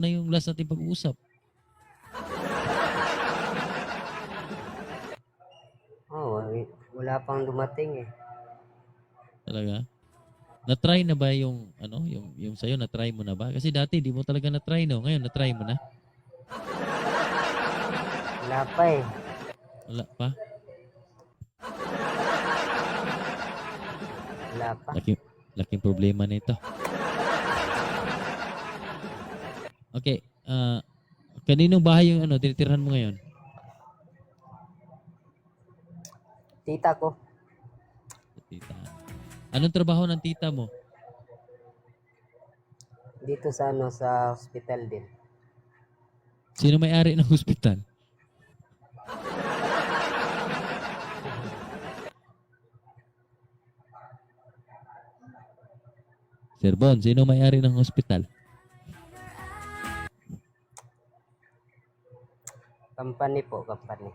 na yung last natin pag-uusap. Oh, wala pang dumating eh. Talaga? Na-try na ba yung ano, yung sa'yo, na-try mo na ba? Kasi dati di mo talaga na-try, no? Ngayon na-try mo na? Wala pa eh. Wala pa? Wala pa. Laking problema nito. Okay, kaninong bahay yung ano, tinitirhan mo ngayon? Tita ko, Tita. Anong trabaho ng tita mo? dito sa ano, sa hospital din. Sino may-ari ng hospital? Sir Bon, sino may-ari ng hospital? Company po, company.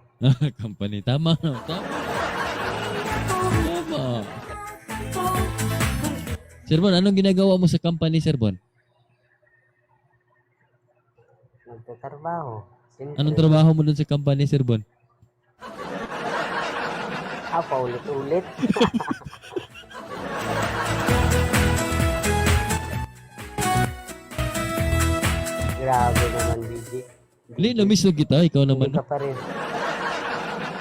Company. Tama, no? Tama. Tama. Sir Bon, anong ginagawa mo sa company, Sir Bon? Nagtatrabaho. Siyempre, Anong trabaho mo dun sa company, Sir Bon? paulit-ulit. Grabe naman, DJ. Hindi, na-miss na kita. Ikaw naman. Hindi ka pa rin.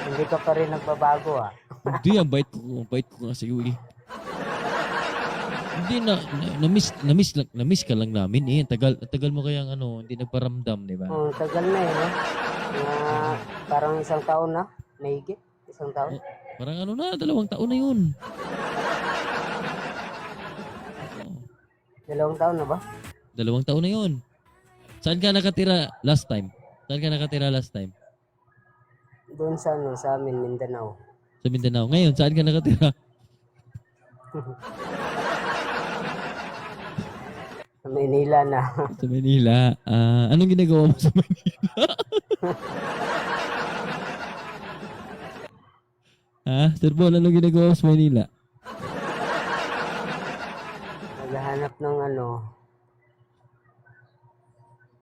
Hindi ka pa rin nagbabago ah. Hindi, ang bait ko nga sa'yo eh. Hindi na-miss ka lang namin eh. Tagal mo kayang ano, hindi nagparamdam, di ba? Oh, tagal na eh, no? Parang isang taon na. Mahigit. Isang taon. Parang ano na, 2 taon na yun. Oo. 2 taon na ba? 2 taon na yun. Saan ka nakatira last time? Doon sa ano, sa amin, Mindanao. Sa Mindanao. Ngayon, saan ka nakatira? Sa Manila na. Sa Manila. Anong ginagawa mo sa Manila? Sir Bon, anong ginagawa mo sa Manila? Naghahanap ng ano,